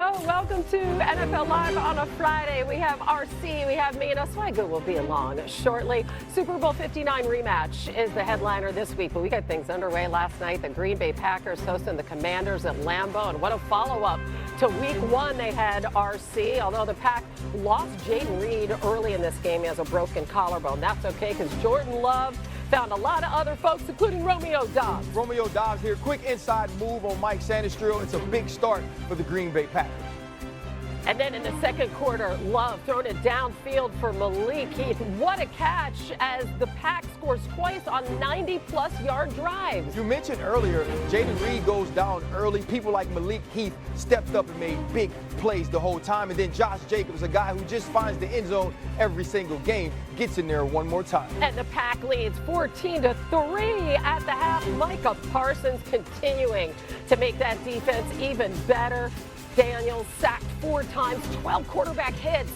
Oh, welcome to NFL Live on a Friday. We have RC, we have Mina. Swagoo will be along shortly. Super Bowl 59 rematch is the headliner this week, but we got things underway last night. The Green Bay Packers hosting the Commanders at Lambeau, and what a follow-up to Week 1 they had, RC. Although the Pack lost Jaden Reed early in this game, he has a broken collarbone. That's okay, because Jordan Love found a lot of other folks, including Romeo Doubs. Romeo Doubs here. Quick inside move on Mike Sandistrio. It's a big start for the Green Bay Packers. And then in the second quarter, Love throwing it downfield for Malik Heath. What a catch as the Pack scores twice on 90-plus yard drives. You mentioned earlier, Jaden Reed goes down early. People like Malik Heath stepped up and made big plays the whole time. And then Josh Jacobs, a guy who just finds the end zone every single game, gets in there one more time. And the Pack leads 14-3 at the half. Micah Parsons continuing to make that defense even better. Daniels sacked 4 times, 12 quarterback hits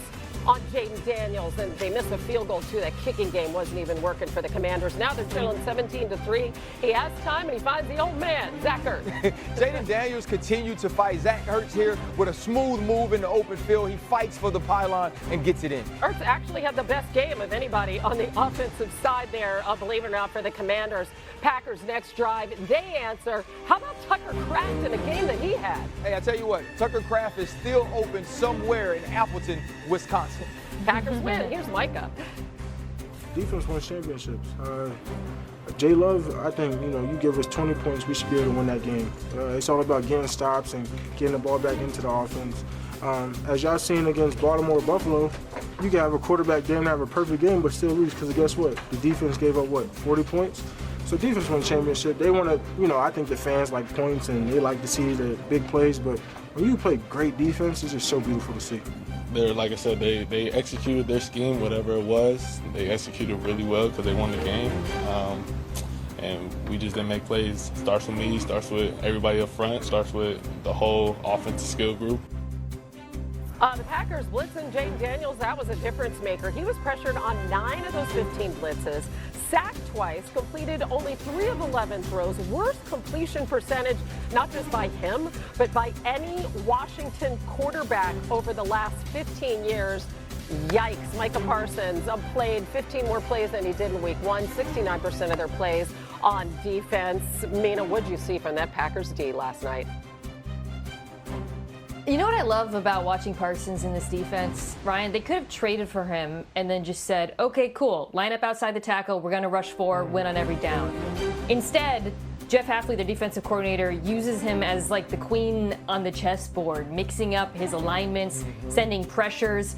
on Jaden Daniels, and they missed a field goal too. That kicking game wasn't even working for the Commanders. Now they're trailing 17-3. He has time, and he finds the old man, Zach Ertz. Jaden Daniels continued to fight Zach Ertz here with a smooth move in the open field. He fights for the pylon and gets it in. Ertz actually had the best game of anybody on the offensive side there, believe it or not, for the Commanders. Packers next drive, they answer. How about Tucker Kraft in a game that he had? Hey, I tell you what, Tucker Kraft is still open somewhere in Appleton, Wisconsin. Packers win. Here's Micah. Defense wins championships. J Love, I think, you give us 20 points, we should be able to win that game. It's all about getting stops and getting the ball back into the offense. As y'all seen against Baltimore, Buffalo, you can have a quarterback damn have a perfect game but still lose because guess what? The defense gave up, 40 points? So defense won championship. They want to, I think the fans like points and they like to see the big plays, but when you play great defense, it's just so beautiful to see. They're, like I said, they executed their scheme, whatever it was. They executed really well because they won the game. And we just didn't make plays. Starts with me, starts with everybody up front, starts with the whole offensive skill group. The Packers blitzing Jaden Daniels, that was a difference maker. He was pressured on 9 of those 15 blitzes, sacked twice, completed only 3 of 11 throws. Worst completion percentage, not just by him, but by any Washington quarterback over the last 15 years. Yikes. Micah Parsons played 15 more plays than he did in Week 1, 69% of their plays on defense. Mina, what did you see from that Packers D last night? You know what I love about watching Parsons in this defense, Ryan? They could have traded for him and then just said, okay, cool, line up outside the tackle, we're going to rush 4, win on every down. Instead, Jeff Hafley, their defensive coordinator, uses him as like the queen on the chessboard, mixing up his alignments, sending pressures,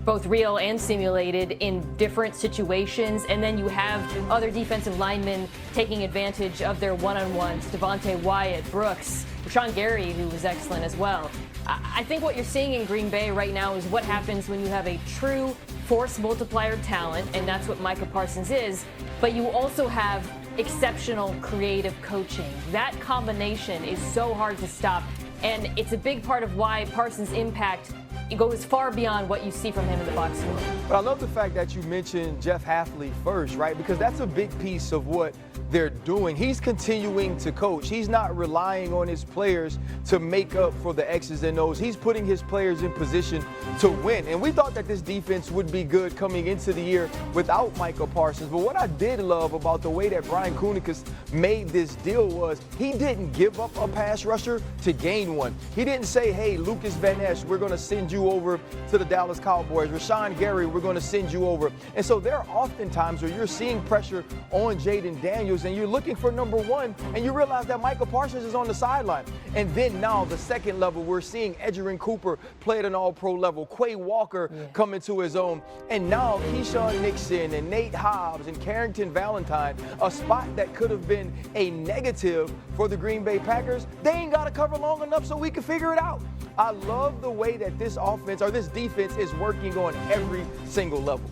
both real and simulated, in different situations. And then you have other defensive linemen taking advantage of their one-on-ones. Devontae Wyatt, Brooks, Rashawn Gary, who was excellent as well. I think what you're seeing in Green Bay right now is what happens when you have a true force multiplier talent, and that's what Micah Parsons is, but you also have exceptional creative coaching. That combination is so hard to stop, and it's a big part of why Parsons' impact goes far beyond what you see from him in the box score. But I love the fact that you mentioned Jeff Hafley first, right? Because that's a big piece of what they're doing. He's continuing to coach. He's not relying on his players to make up for the X's and O's. He's putting his players in position to win. And we thought that this defense would be good coming into the year without Micah Parsons. But what I did love about the way that Brian Kunikis made this deal was he didn't give up a pass rusher to gain one. He didn't say, hey, Lucas Van Ness, we're going to send you over to the Dallas Cowboys. Rashawn Gary, we're going to send you over. And so there are often times where you're seeing pressure on Jaden Daniels and you're looking for number 1 and you realize that Micah Parsons is on the sideline. And then now the second level, we're seeing Edgerrin Cooper play at an all-pro level, Quay Walker come into his own, and now Keyshawn Nixon and Nate Hobbs and Carrington Valentine, a spot that could have been a negative for the Green Bay Packers. They ain't got to cover long enough so we can figure it out. I love the way that this offense or this defense is working on every single level.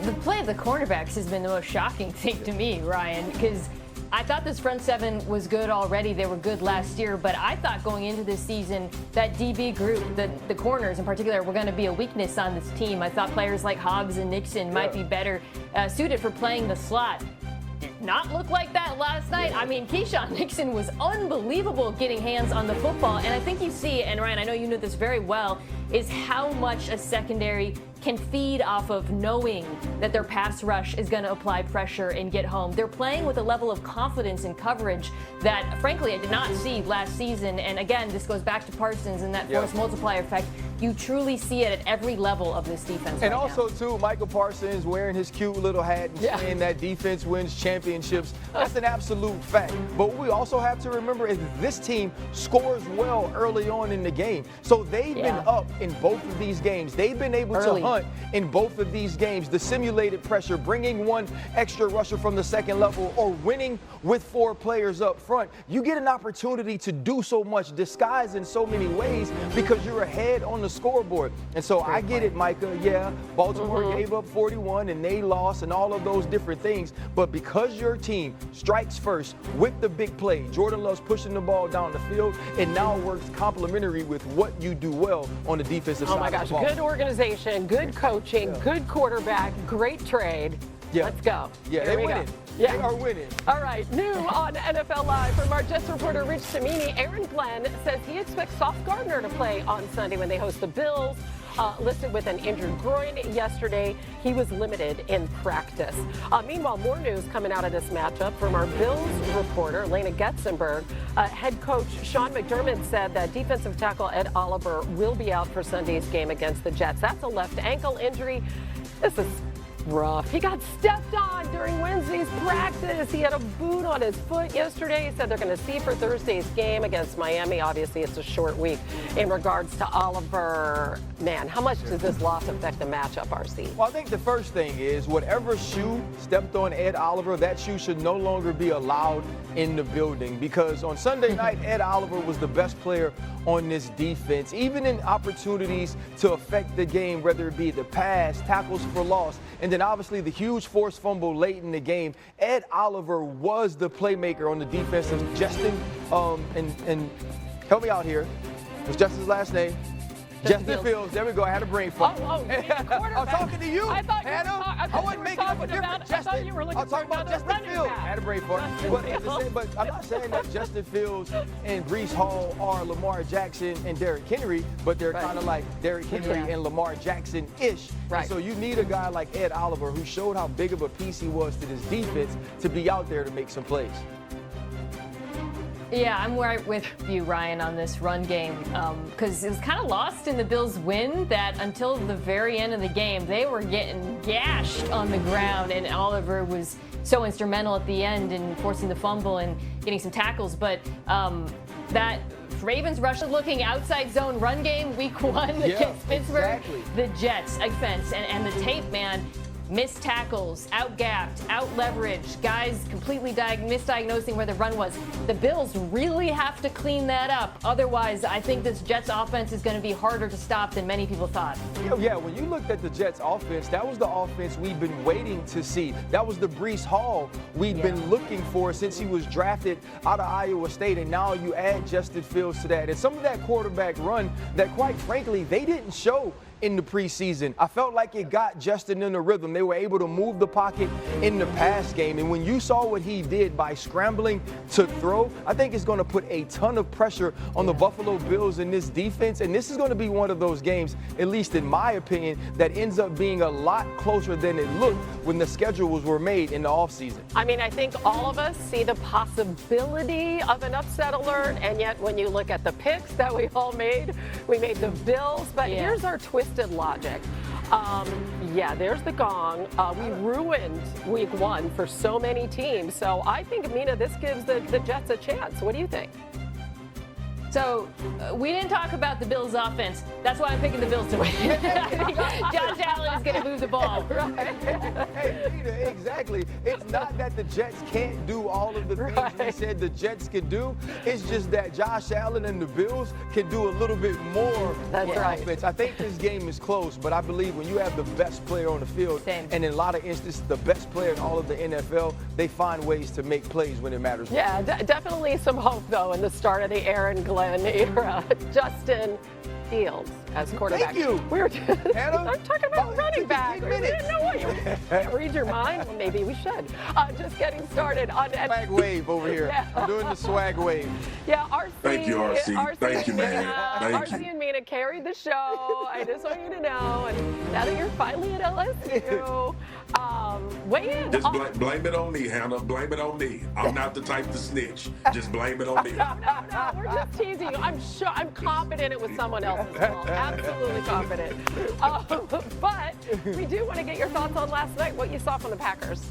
The play of the cornerbacks has been the most shocking thing to me, Ryan, because I thought this front seven was good already. They were good last year, but I thought going into this season that DB group, the corners in particular, were going to be a weakness on this team. I thought players like Hobbs and Nixon might be better suited for playing the slot. did not look like that last night. I mean, Keyshawn Nixon was unbelievable getting hands on the football. And I think you see, and Ryan, I know you know this very well, is how much a secondary can feed off of knowing that their pass rush is going to apply pressure and get home. They're playing with a level of confidence in coverage that, frankly, I did not see last season. And again, this goes back to Parsons and that force multiplier effect. You truly see it at every level of this defense. And right also, now. too, Michael Parsons wearing his cute little hat and saying that defense wins championships. That's an absolute fact. But what we also have to remember is this team scores well early on in the game. So they've been up in both of these games. They've been able to hunt in both of these games. The simulated pressure, bringing one extra rusher from the second level, or winning with 4 players up front. You get an opportunity to do so much, disguise in so many ways, because you're ahead on the scoreboard. And so I get it, Micah. Yeah, Baltimore gave up 41 and they lost and all of those different things. But because your team strikes first with the big play, Jordan Love's pushing the ball down the field, it now works complementary with what you do well on the defensive side. Oh my gosh, good organization, good coaching, good quarterback, great trade. Let's go. Yeah, Here they're we winning. go. They are winning. All right, new on NFL Live from our Jets reporter Rich Cimini, Aaron Glenn says he expects Sauce Gardner to play on Sunday when they host the Bills. Listed with an injured groin yesterday, he was limited in practice. Meanwhile, more news coming out of this matchup from our Bills reporter, Lena Getzenberg. Head coach Sean McDermott said that defensive tackle Ed Oliver will be out for Sunday's game against the Jets. That's a left ankle injury. This is rough. He got stepped on during Wednesday's practice. He had a boot on his foot yesterday. He said they're going to see for Thursday's game against Miami. Obviously, it's a short week in regards to Oliver. Man, how much does this loss affect the matchup, RC? Well, I think the first thing is whatever shoe stepped on Ed Oliver, that shoe should no longer be allowed in the building, because on Sunday night, Ed Oliver was the best player on this defense, even in opportunities to affect the game, whether it be the pass, tackles for loss, and then obviously the huge forced fumble late in the game. Ed Oliver was the playmaker on the defense. And Justin, and help me out here. What's Justin's last name? Justin Fields. There we go. I had a brain fart. I'm talking to you, Hannah. I wasn't making up a difference. I thought you were looking I'm talking about Justin Fields. I had a brain fart. But I'm not saying that Justin Fields and Breece Hall are Lamar Jackson and Derrick Henry, but they're kind of like Derrick Henry and Lamar Jackson-ish. Right. So you need a guy like Ed Oliver, who showed how big of a piece he was to this defense, to be out there to make some plays. Yeah, I'm right with you, Ryan, on this run game, because it was kind of lost in the Bills' win that until the very end of the game, they were getting gashed on the ground, and Oliver was so instrumental at the end in forcing the fumble and getting some tackles. But that Ravens Russia-looking outside zone run game week 1 against Pittsburgh, the Jets offense, and the tape, man. Missed tackles, out-gapped, out-leveraged, guys completely misdiagnosing where the run was. The Bills really have to clean that up. Otherwise, I think this Jets offense is going to be harder to stop than many people thought. Yeah, when you looked at the Jets offense, that was the offense we've been waiting to see. That was the Breece Hall we've been looking for since he was drafted out of Iowa State, and now you add Justin Fields to that. And some of that quarterback run that, quite frankly, they didn't show in the preseason. I felt like it got Justin in the rhythm. They were able to move the pocket in the pass game. And when you saw what he did by scrambling to throw, I think it's going to put a ton of pressure on the Buffalo Bills in this defense. And this is going to be one of those games, at least in my opinion, that ends up being a lot closer than it looked when the schedules were made in the offseason. I mean, I think all of us see the possibility of an upset alert. And yet when you look at the picks that we all made, we made the Bills. But here's our twisted logic. There's the gong. We ruined week 1 for so many teams. So I think, Mina, this gives the Jets a chance. What do you think? So we didn't talk about the Bills' offense. That's why I'm picking the Bills to win. I think Josh Allen is going to move the ball. Hey, Peter, exactly. It's not that the Jets can't do all of the things we said the Jets could do. It's just that Josh Allen and the Bills can do a little bit more offense. I think this game is close, but I believe when you have the best player on the field, and in a lot of instances the best player in all of the NFL, they find ways to make plays when it matters. Yeah, definitely some hope, though, in the start of the Aaron Glenn era. Justin, Fields as quarterback. Thank you. We were Hannah, I'm talking about running back. 10 We minutes. didn't know what you can't read your mind. Well, maybe we should. Just getting started on Swag wave over here. Yeah. I'm doing the swag wave. Yeah, RC. Thank you, RC. Thank you, and man. Mina, Thank RC you. and Mina carried the show. I just want you to know. And now that you're finally at LSU, weigh in. Just blame it on me, Hannah. Blame it on me. I'm not the type to snitch. Just blame it on me. No, we're just teasing you. I'm confident it was someone else's fault. Absolutely confident. But we do want to get your thoughts on last night, what you saw from the Packers.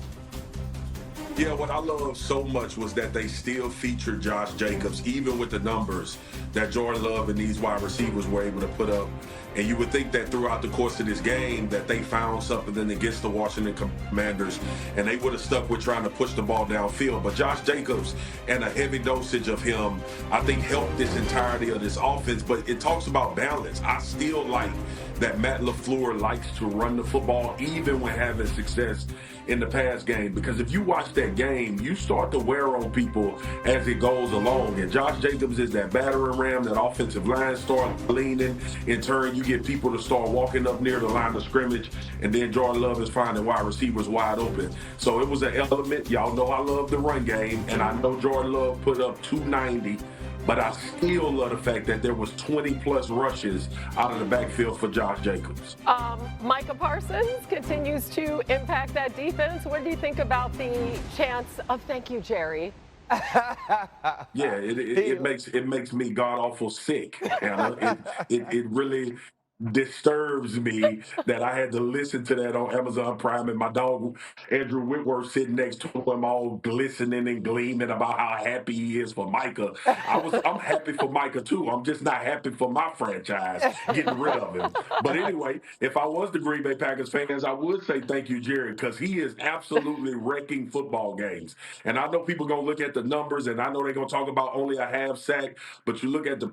Yeah, what I loved so much was that they still featured Josh Jacobs, even with the numbers that Jordan Love and these wide receivers were able to put up. And you would think that throughout the course of this game that they found something against the Washington Commanders, and they would have stuck with trying to push the ball downfield. But Josh Jacobs and a heavy dosage of him, I think, helped this entirety of this offense. But it talks about balance. I still like that Matt LaFleur likes to run the football even when having success in the pass game, because if you watch that game, you start to wear on people as it goes along. And Josh Jacobs is that battering ram, that offensive line start leaning. In turn, you get people to start walking up near the line of scrimmage, and then Jordan Love is finding wide receivers wide open. So it was an element. Y'all know I love the run game, and I know Jordan Love put up 290. But I still love the fact that there was 20-plus rushes out of the backfield for Josh Jacobs. Micah Parsons continues to impact that defense. What do you think about the chance of thank you, Jerry? Yeah, it makes me god awful sick, Hannah. It really disturbs me that I had to listen to that on Amazon Prime, and my dog Andrew Whitworth sitting next to him all glistening and gleaming about how happy he is for Micah. I'm happy for Micah too. I'm just not happy for my franchise getting rid of him. But anyway, if I was the Green Bay Packers fans, I would say thank you, Jerry, because he is absolutely wrecking football games. And I know people are gonna look at the numbers, and I know they're gonna talk about only a half sack, but you look at the